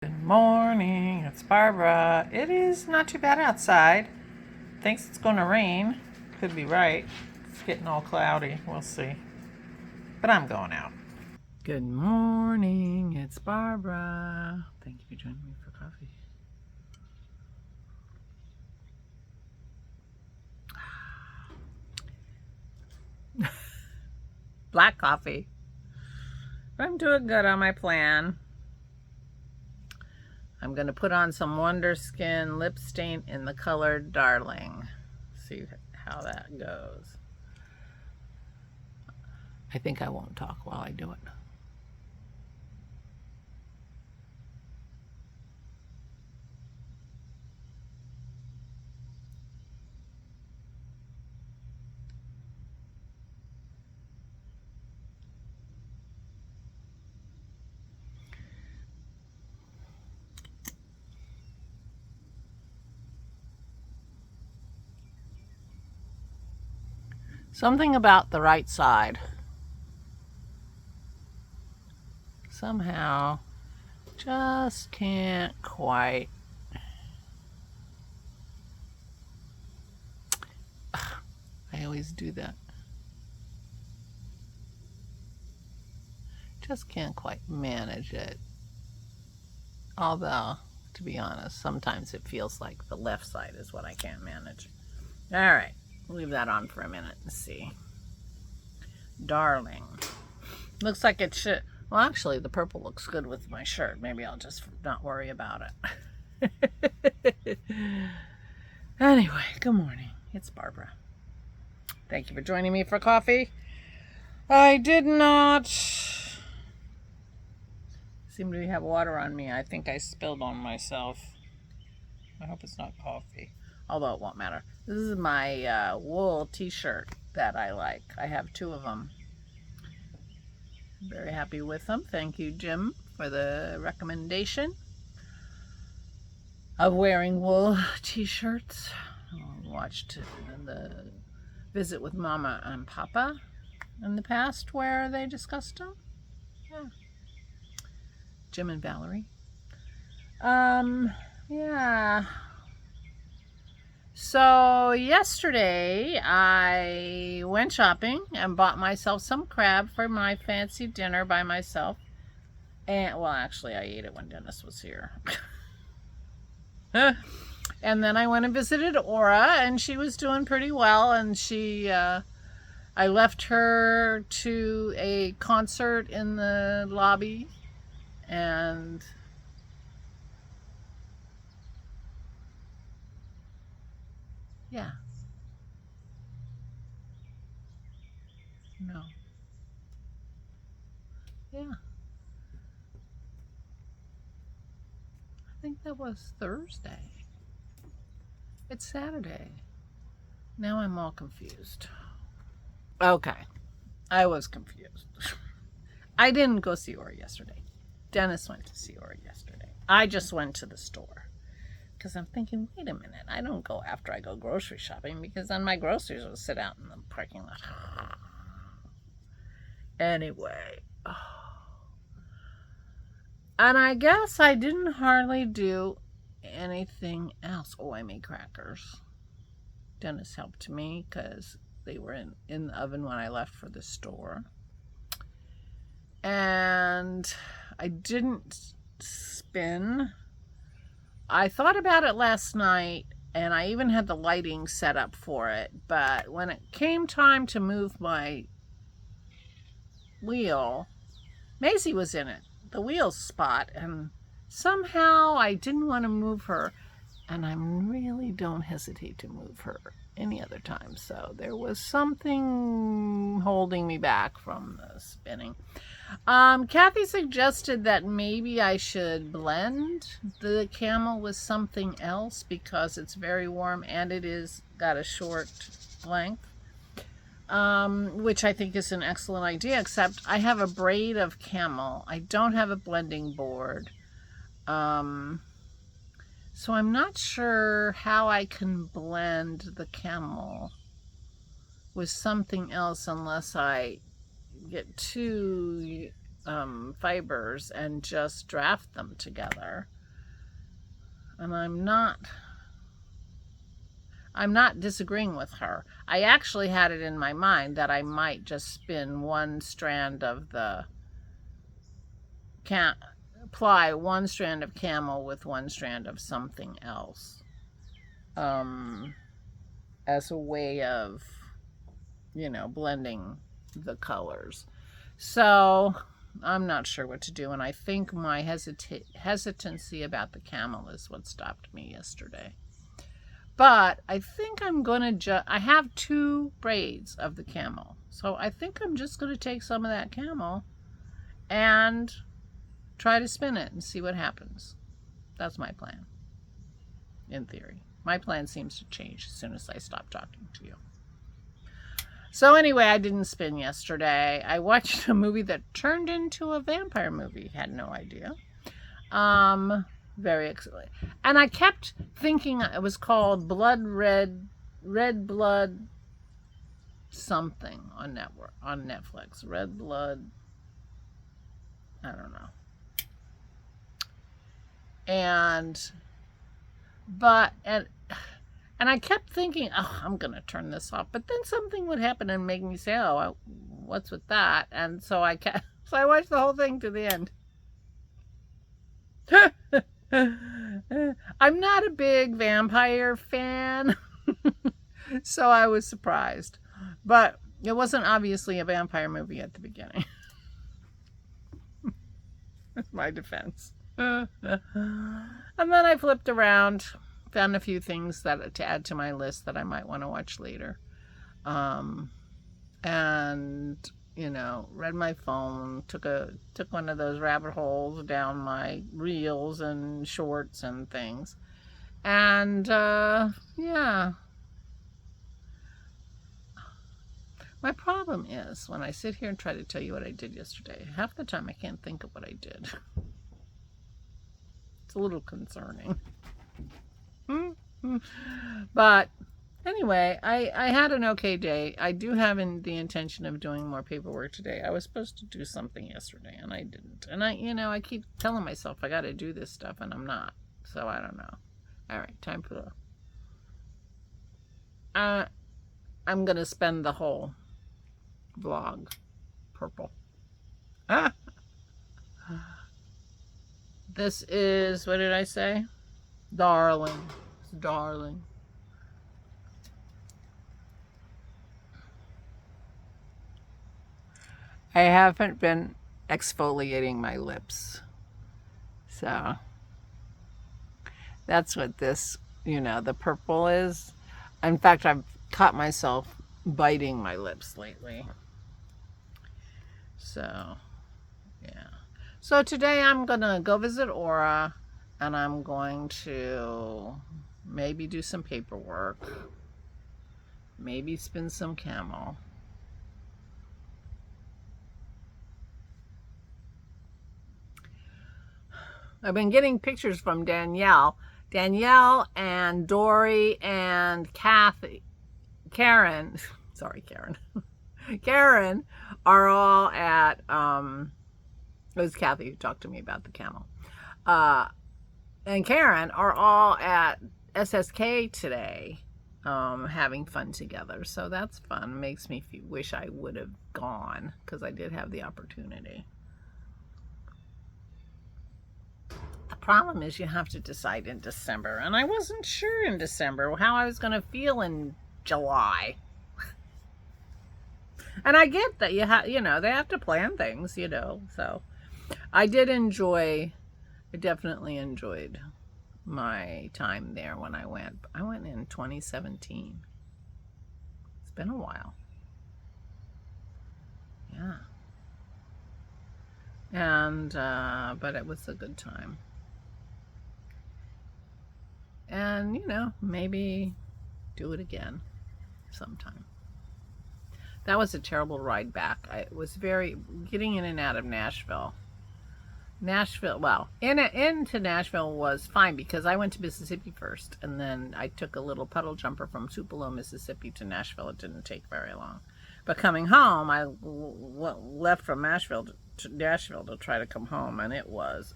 Good morning, it's Barbara. It is not too bad outside. Thinks it's going to rain. Could be right. It's getting all cloudy. We'll see. But I'm going out. Good morning, it's Barbara. Thank you for joining me for coffee. Black coffee. But I'm doing good on my plan. I'm going to put on some Wonder Skin lip stain in the color Darling. See how that goes. I think I won't talk while I do it. Something about the right side. Somehow, just can't quite. I always do that. Just can't quite manage it. Although, to be honest, sometimes it feels like the left side is what I can't manage. All right, leave that on for a minute and see. Darling. Looks like it should. Well, actually, the purple looks good with my shirt. Maybe I'll just not worry about it. Anyway, good morning. It's Barbara. Thank you for joining me for coffee. I did not seem to have water on me. I think I spilled on myself. I hope it's not coffee, although it won't matter. This is my wool t-shirt that I like. I have 2 of them. Very happy with them. Thank you, Jim, for the recommendation of wearing wool t-shirts. I watched the Visit with Mama and Papa in the past where they discussed them. Yeah. Jim and Valerie. Yeah. So yesterday I went shopping and bought myself some crab for my fancy dinner by myself. And well, actually I ate it when Dennis was here. And then I went and visited Aura, and she was doing pretty well, and I left her to a concert in the lobby, and yeah. No. Yeah. I think that was Thursday. It's Saturday. Now I'm all confused. Okay. I was confused. I didn't go see Aura yesterday. Dennis went to see Aura yesterday. I just went to the store. Because I'm thinking, wait a minute, I don't go after I go grocery shopping, because then my groceries will sit out in the parking lot. Anyway. And I guess I didn't hardly do anything else. Oh, I made crackers. Dennis helped me because they were in the oven when I left for the store. And I didn't spin. I thought about it last night, and I even had the lighting set up for it. But when it came time to move my wheel, Maisie was in it, the wheel spot, and somehow I didn't want to move her, and I really don't hesitate to move her any other time. So there was something holding me back from the spinning. Kathy suggested that maybe I should blend the camel with something else because it's very warm and it is got a short length. Which I think is an excellent idea, except I have a braid of camel. I don't have a blending board. So I'm not sure how I can blend the camel with something else unless I get 2 fibers and just draft them together. And I'm not disagreeing with her. I actually had it in my mind that I might just spin one strand of the apply one strand of camel with one strand of something else, as a way of, blending the colors. So I'm not sure what to do, and I think my hesitancy about the camel is what stopped me yesterday. But I think I'm going to I have 2 braids of the camel. So I think I'm just going to take some of that camel and try to spin it and see what happens. That's my plan, in theory. My plan seems to change as soon as I stop talking to you. So anyway, I didn't spin yesterday. I watched a movie that turned into a vampire movie. Had no idea. Very exciting. And I kept thinking it was called Red Blood something on Netflix. Red Blood, I don't know. And I kept thinking, oh, I'm going to turn this off. But then something would happen and make me say, oh, what's with that? And so I watched the whole thing to the end. I'm not a big vampire fan, so I was surprised. But it wasn't obviously a vampire movie at the beginning. That's my defense. And then I flipped around, found a few things to add to my list that I might want to watch later. And read my phone, took one of those rabbit holes down my reels and shorts and things. And yeah. My problem is when I sit here and try to tell you what I did yesterday, half the time I can't think of what I did. It's a little concerning. But anyway, I had an okay day. I do have the intention of doing more paperwork today. I was supposed to do something yesterday and I didn't. And I keep telling myself I got to do this stuff and I'm not. So I don't know. All right, time for I'm going to spend the whole vlog purple. This is, what did I say? Darling. It's darling. I haven't been exfoliating my lips. So that's what this, the purple is. In fact, I've caught myself biting my lips lately. So, yeah. So today I'm going to go visit Aura, and I'm going to maybe do some paperwork, maybe spin some camel. I've been getting pictures from Danielle and Dory and Karen are all at, it was Kathy who talked to me about the camel. And Karen are all at SSK today, having fun together. So that's fun. Makes me wish I would have gone, because I did have the opportunity. The problem is you have to decide in December, and I wasn't sure in December how I was going to feel in July. And I get that they have to plan things, so I definitely enjoyed my time there when I went. I went in 2017. It's been a while. Yeah. And, but it was a good time. And, maybe do it again sometime. That was a terrible ride back. It was getting in and out of Nashville. Into Nashville was fine because I went to Mississippi first, and then I took a little puddle jumper from Tupelo, Mississippi to Nashville. It didn't take very long. But coming home, I left from Nashville Nashville to try to come home, and it was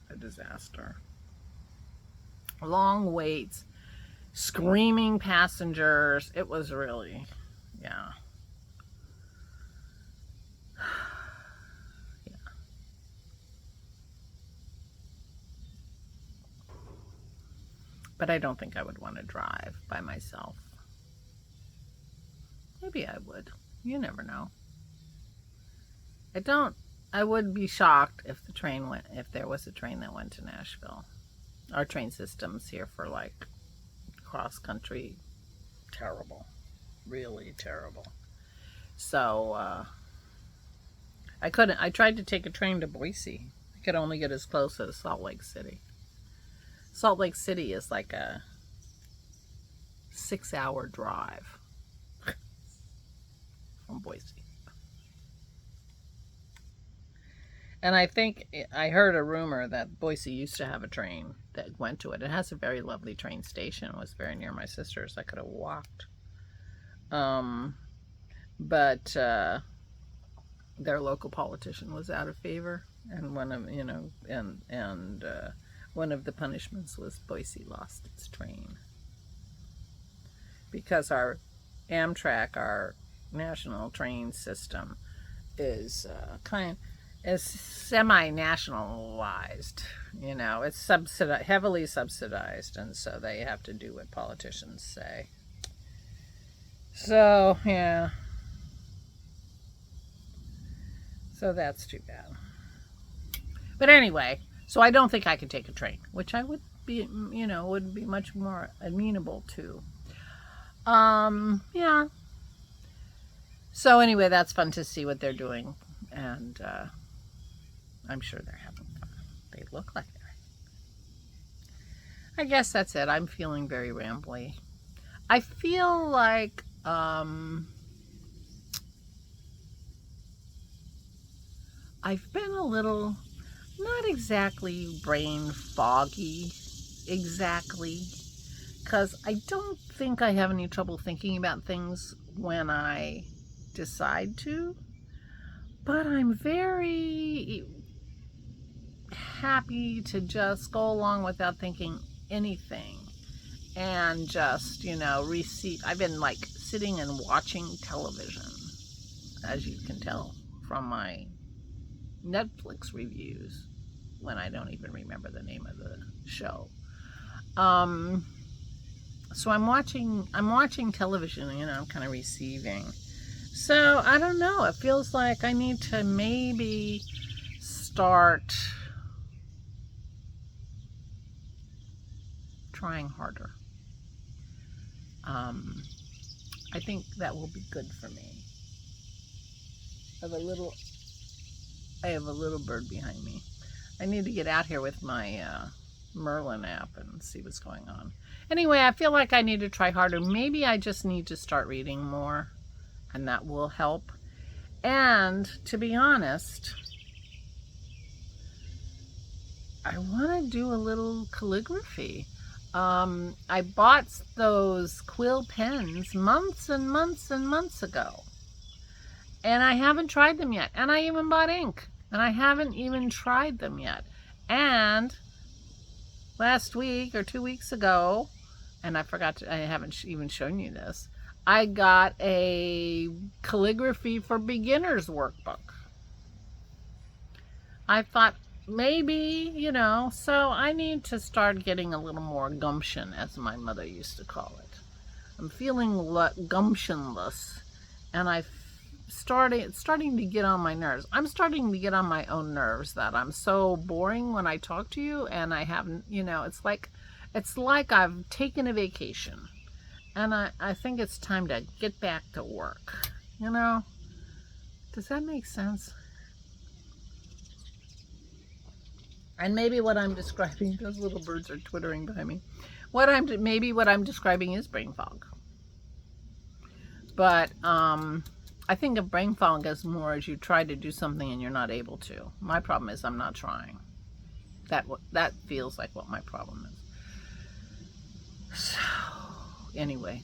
a disaster. Long waits, screaming passengers. It was really, yeah. Yeah. But I don't think I would want to drive by myself. Maybe I would. You never know. I would be shocked if if there was a train that went to Nashville. Our train system's here for like cross country, terrible, really terrible. So I couldn't. I tried to take a train to Boise. I could only get as close as Salt Lake City. Salt Lake City is like a 6-hour drive from Boise. And I think I heard a rumor that Boise used to have a train that went to it. It has a very lovely train station. It was very near my sister's. I could have walked. But their local politician was out of favor, and one of one of the punishments was Boise lost its train because our Amtrak, our national train system, is is semi-nationalized. It's heavily subsidized, and so they have to do what politicians say. So, yeah. So that's too bad. But anyway, so I don't think I could take a train, which I would be, would be much more amenable to. Yeah. So anyway, that's fun to see what they're doing, and I'm sure they're having fun. They look like they're. I guess that's it. I'm feeling very rambly. I feel like I've been a little, not exactly brain foggy, exactly, because I don't think I have any trouble thinking about things when I decide to, but I'm very happy to just go along without thinking anything and just, receive. I've been like sitting and watching television, as you can tell from my Netflix reviews, when I don't even remember the name of the show. So I'm watching television, I'm kind of receiving. So I don't know, it feels like I need to maybe start trying harder. I think that will be good for me. I have a little bird behind me. I need to get out here with my Merlin app and see what's going on. Anyway, I feel like I need to try harder. Maybe I just need to start reading more, and that will help. And to be honest, I want to do a little calligraphy. I bought those quill pens months and months and months ago, and I haven't tried them yet. And I even bought ink, and I haven't even tried them yet. And last week or 2 weeks ago, and I haven't even shown you this, I got a calligraphy for beginners workbook. I thought maybe, so I need to start getting a little more gumption, as my mother used to call it. I'm feeling gumptionless, and it's starting to get on my nerves. I'm starting to get on my own nerves that I'm so boring when I talk to you, and I haven't, it's like I've taken a vacation, and I think it's time to get back to work. Does that make sense? And maybe what I'm describing, those little birds are twittering behind me. Maybe what I'm describing is brain fog. But I think of brain fog as more as you try to do something and you're not able to. My problem is I'm not trying. That feels like what my problem is. So anyway,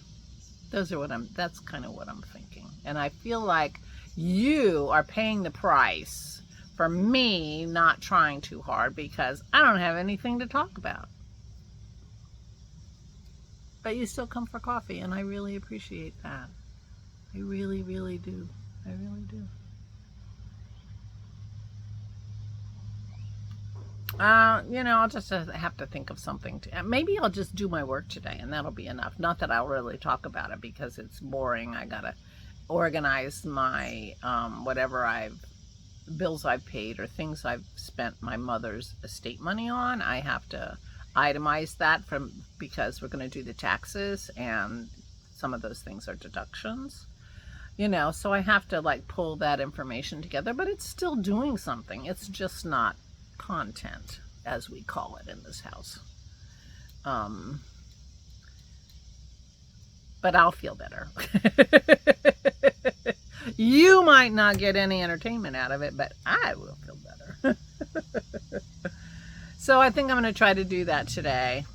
that's kind of what I'm thinking. And I feel like, You are paying the price for me not trying too hard because I don't have anything to talk about. But you still come for coffee, and I really appreciate that. I really, really do. I really do. I'll just have to think of something. Maybe I'll just do my work today, and that'll be enough. Not that I'll really talk about it because it's boring. I gotta organize my whatever bills I've paid or things I've spent my mother's estate money on. I have to itemize that because we're going to do the taxes, and some of those things are deductions. So I have to pull that information together, but it's still doing something. It's just not content, as we call it in this house. But I'll feel better. You might not get any entertainment out of it, but I will feel better. So I think I'm going to try to do that today.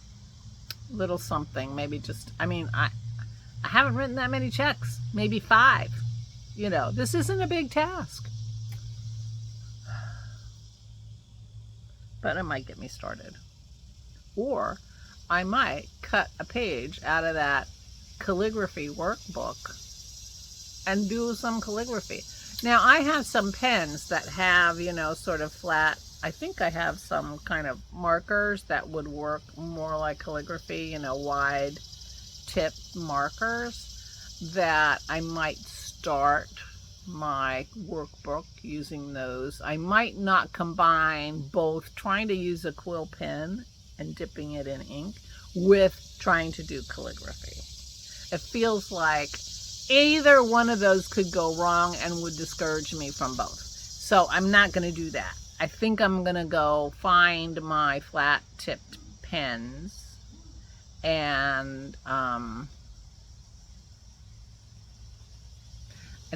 Little something, maybe just, I haven't written that many checks, maybe 5. This isn't a big task. But it might get me started. Or I might cut a page out of that calligraphy workbook and do some calligraphy. Now, I have some pens that have, sort of flat. I think I have some kind of markers that would work more like calligraphy, wide tip markers, that I might start my workbook using those. I might not combine both trying to use a quill pen and dipping it in ink with trying to do calligraphy. It feels like either one of those could go wrong and would discourage me from both. So I'm not going to do that. I think I'm going to go find my flat tipped pens and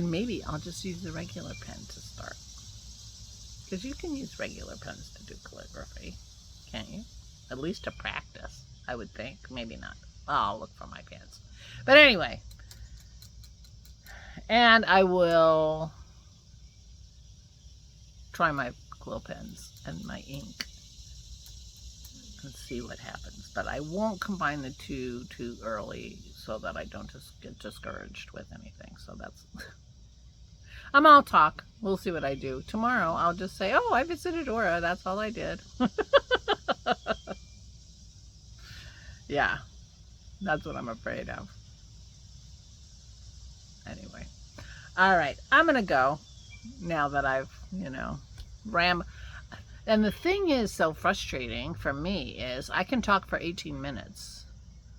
maybe I'll just use the regular pen to start. Because you can use regular pens to do calligraphy, can't you? At least to practice, I would think. Maybe not. I'll look for my pens. But anyway, and I will try my quill pens and my ink and see what happens. But I won't combine the two too early so that I don't just get discouraged with anything. So that's... I'll talk. We'll see what I do. Tomorrow, I'll just say, oh, I visited Aura. That's all I did. Yeah, that's what I'm afraid of. Anyway. All right. I'm going to go now that I've, And the thing is so frustrating for me is I can talk for 18 minutes.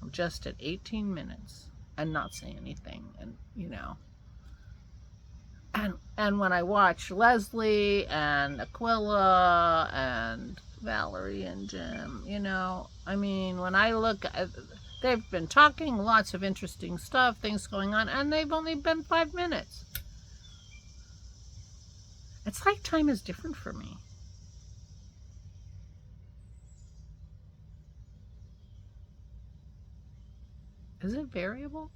I'm just at 18 minutes and not say anything. And, And when I watch Leslie and Aquila and Valerie and Jim, when I look at, they've been talking lots of interesting stuff, things going on, and they've only been 5 minutes. It's like time is different for me. Is it variable?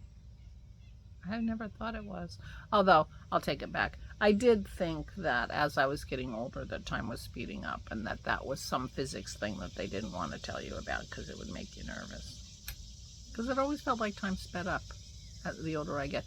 I never thought it was. Although, I'll take it back. I did think that as I was getting older, that time was speeding up, and that was some physics thing that they didn't want to tell you about because it would make you nervous. Because it always felt like time sped up the older I get.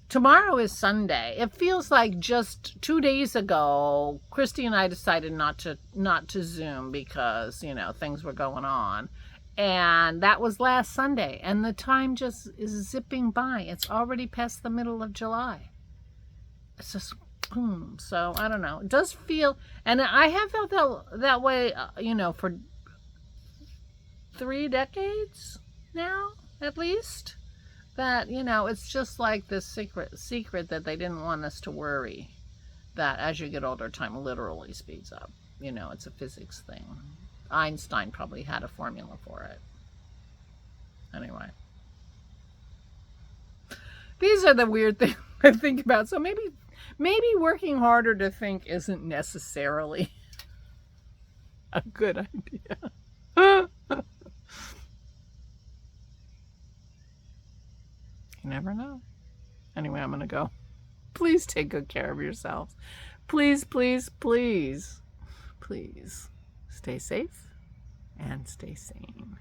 Tomorrow is Sunday. It feels like just 2 days ago, Christy and I decided not to Zoom because, things were going on. And that was last Sunday, and the time just is zipping by. It's already past the middle of July. It's just, boom. So, I don't know. It does feel, and I have felt that way, for 3 decades now, at least. That, it's just like this secret that they didn't want us to worry. That as you get older, time literally speeds up. It's a physics thing. Einstein probably had a formula for it. Anyway. These are the weird things I think about. So maybe working harder to think isn't necessarily a good idea. You never know. Anyway, I'm going to go. Please take good care of yourselves. Please, please, please, please stay safe and stay sane.